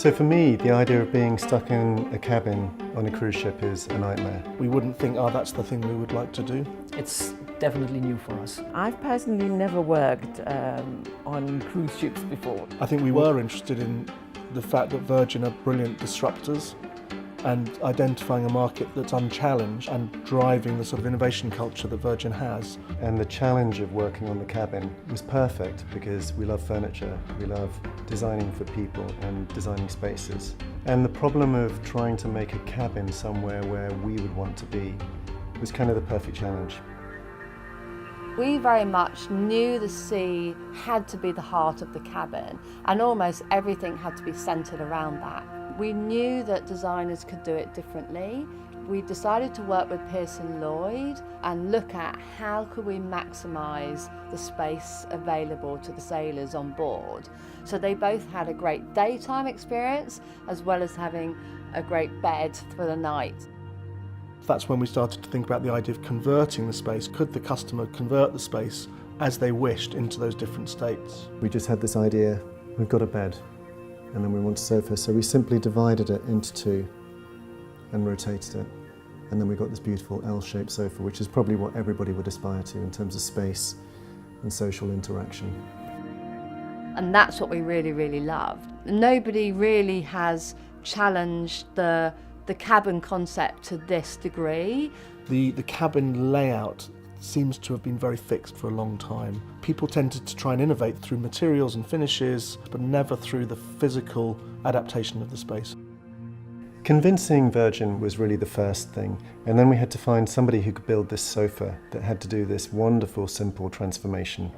So for me, the idea of being stuck in a cabin on a cruise ship is a nightmare. We wouldn't think, oh, that's the thing we would like to do. It's definitely new for us. I've personally never worked on cruise ships before. I think we were interested in the fact that Virgin are brilliant disruptors and identifying a market that's unchallenged and driving the sort of innovation culture that Virgin has. And the challenge of working on the cabin was perfect because we love furniture, we love designing for people and designing spaces. And the problem of trying to make a cabin somewhere where we would want to be was kind of the perfect challenge. We very much knew the sea had to be the heart of the cabin, and almost everything had to be centred around that. We knew that designers could do it differently. We decided to work with PearsonLloyd and look at how could we maximise the space available to the sailors on board. So they both had a great daytime experience as well as having a great bed for the night. That's when we started to think about the idea of converting the space. Could the customer convert the space as they wished into those different states? We just had this idea, we've got a bed and then we want a sofa, so we simply divided it into two and rotated it. And then we got this beautiful L-shaped sofa, which is probably what everybody would aspire to in terms of space and social interaction. And that's what we really, really loved. Nobody really has challenged the cabin concept to this degree. The cabin layout seems to have been very fixed for a long time. People tended to try and innovate through materials and finishes, but never through the physical adaptation of the space. Convincing Virgin was really the first thing, and then we had to find somebody who could build this sofa that had to do this wonderful, simple transformation.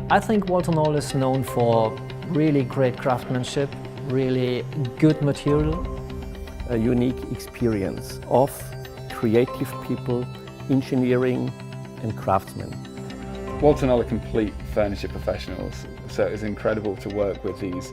I think Knoll is known for really great craftsmanship, really good material. A unique experience of creative people, engineering and craftsmen. Knoll are complete furniture professionals, so it was incredible to work with these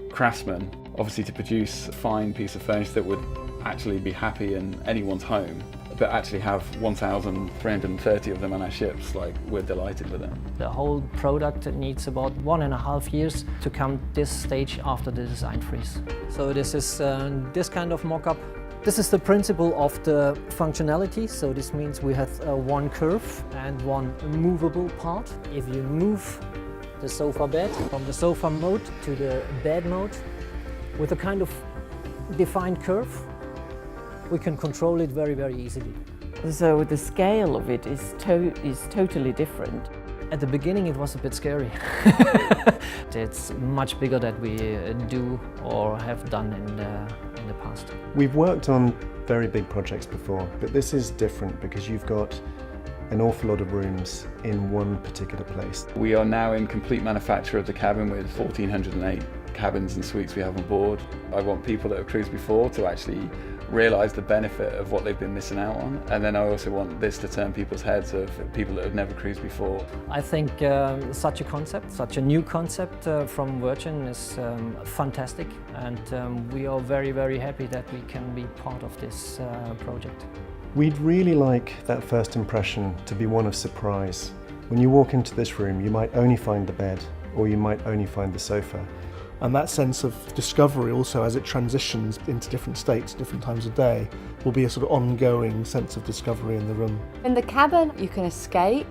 craftsmen, obviously to produce a fine piece of furniture that would actually be happy in anyone's home, but actually have 1,330 of them on our ships. Like, we're delighted with them. The whole product needs about 1.5 years to come this stage after the design freeze. So this is this kind of mock-up. This is the principle of the functionality, so this means we have one curve and one movable part. If you move the sofa bed from the sofa mode to the bed mode with a kind of defined curve, we can control it very, very easily. So the scale of it is totally different. At the beginning it was a bit scary. It's much bigger than we do or have done in the past. We've worked on very big projects before, but this is different because you've got an awful lot of rooms in one particular place. We are now in complete manufacture of the cabin with 1,408 cabins and suites we have on board. I want people that have cruised before to actually realise the benefit of what they've been missing out on, and then I also want this to turn people's heads of people that have never cruised before. I think such a concept, such a new concept from Virgin is fantastic, and we are very, very happy that we can be part of this project. We'd really like that first impression to be one of surprise. When you walk into this room, you might only find the bed, or you might only find the sofa. And that sense of discovery also, as it transitions into different states, different times of day, will be a sort of ongoing sense of discovery in the room. In the cabin, you can escape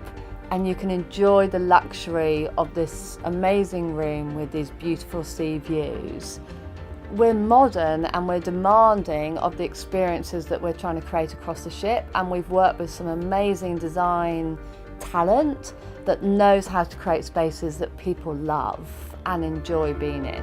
and you can enjoy the luxury of this amazing room with these beautiful sea views. We're modern and we're demanding of the experiences that we're trying to create across the ship, and we've worked with some amazing design talent that knows how to create spaces that people love and enjoy being in.